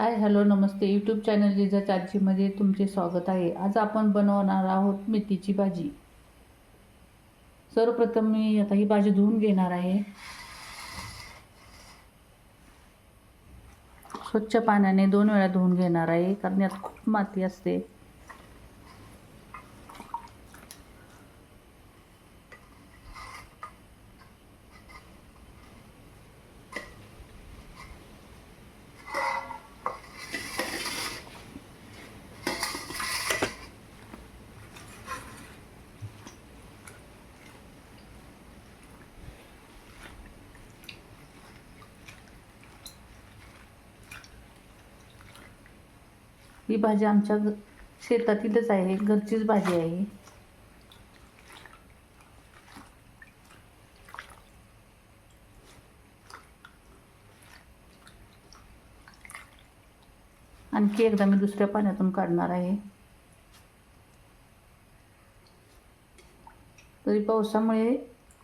Hi hello नमस्ते YouTube channel जिजाच्या आजीमध्ये तुमचे स्वागत आहे। आज आपण बनवणार आहोत मेथीची भाजी। सर्वप्रथम मी आता ही भाजी धुवून घेणार आहे। स्वच्छ पाण्याने 2 वेळा धुवून घेणार आहे, कारण यात खूप माती असते। ही भाजी आमच्या शेतातीलच आहे, घरचीच भाजी आहे। आणखी एकदा मी दुसऱ्या पाण्यातून काढणार आहे। तरी पावसामुळे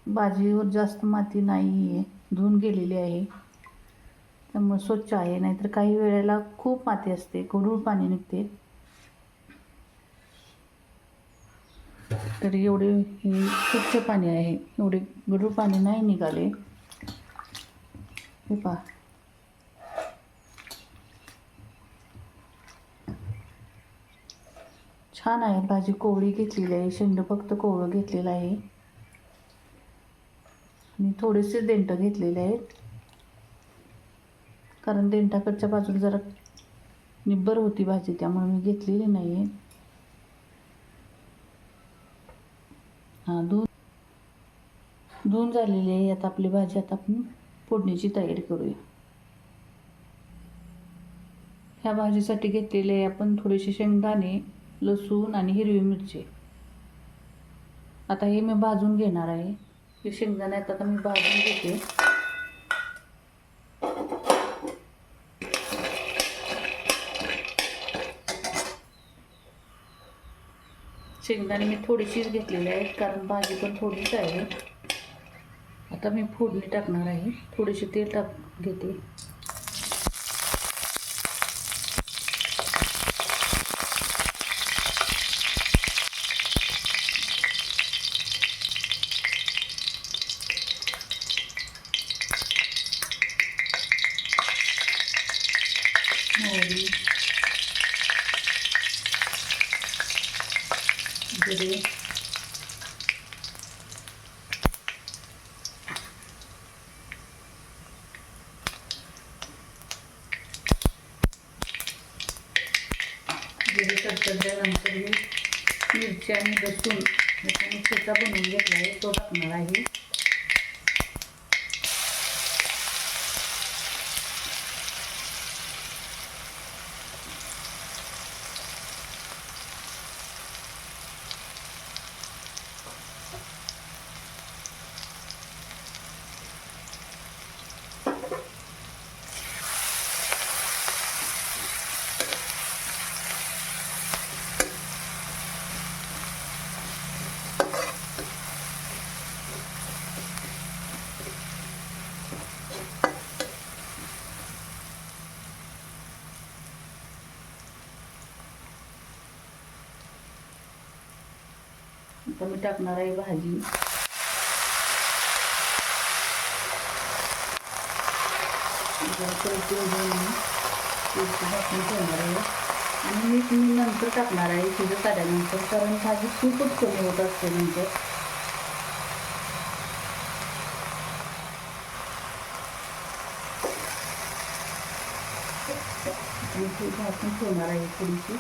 भाजीवर जास्त माती नाही आहे, धुवून गेलेली आहे, त्यामुळे स्वच्छ आहे। नाहीतर काही वेळेला खूप माती असते, गढूळ पाणी निघते। तरी एवढे हे स्वच्छ पाणी आहे, एवढे गढूळ पाणी नाही निघाले। हे पहा, छान आहे भाजी। कोवळी घेतलेली आहे, शेंड फक्त कोवळं घेतलेलं आहे आणि थोडेसे देंट घेतलेले आहेत, कारण देंटाकडच्या बाजूला जरा निब्बर होती भाजी, त्यामुळे मी घेतलेली नाही आहे। धुवून झालेली आहे। आता आपली भाजी आता आपण फोडणीची तयारी करूया। ह्या भाजीसाठी घेतलेले आहे आपण थोडेसे शेंगदाणे, लसूण आणि हिरवी मिरची। आता हे मी भाजून घेणार आहे। हे शेंगदाणे आता मी भाजून घेते। शेंगदाणे मी थोडीशीच घेतलेले आहेत, कारण भाजी पण थोडीच आहे। आता मी फोडणी टाकणार आहे। थोडेसे तेल घेते। मोहरी, जिरे, जिरे तडतडल्यानंतर मी मिरची आणि लसूण याचा मी ठेचा बनवून घेतला आहे, तो टाकणार आहे। आता मी टाकणार आहे भाजी। ठेवणार आहे आणि मीठ मी नंतर टाकणार आहे, शिजत आल्यानंतर, कारण भाजी खूपच कमी होत असते नंतर। मी भाजून ठेवणार आहे थोडीशी,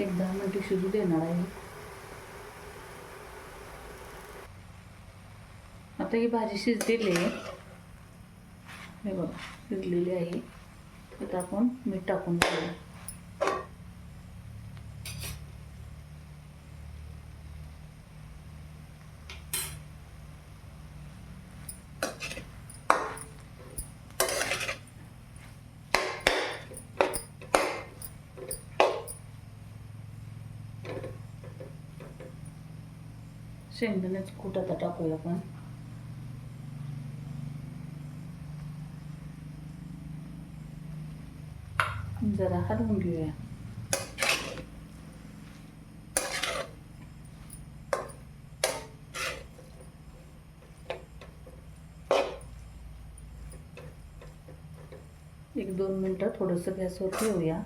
एक 10 मिनिटे शिजू देणार आहे। आता ही भाजी शिजलेली आहे, हे बघा शिजलेली आहे। आता आपण मीठ टाकून घेऊया। शेंगदाण्याचं कूट आता टाकूया आपण। जरा हलवून घेऊया. एक 2 मिनटं थोडंसं गॅसवर ठेवूया.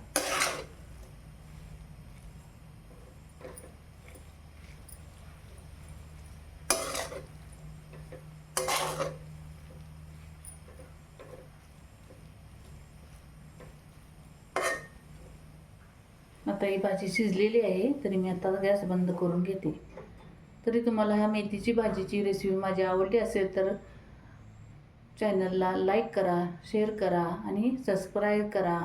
आता ही भाजी शिजलेली आहे, तरी मी आता गॅस बंद करून घेते. तरी तुम्हाला ह्या मेथीची भाजीची रेसिपी माझी आवडली असेल तर चॅनलला लाईक करा, शेअर करा आणि सबस्क्राईब करा.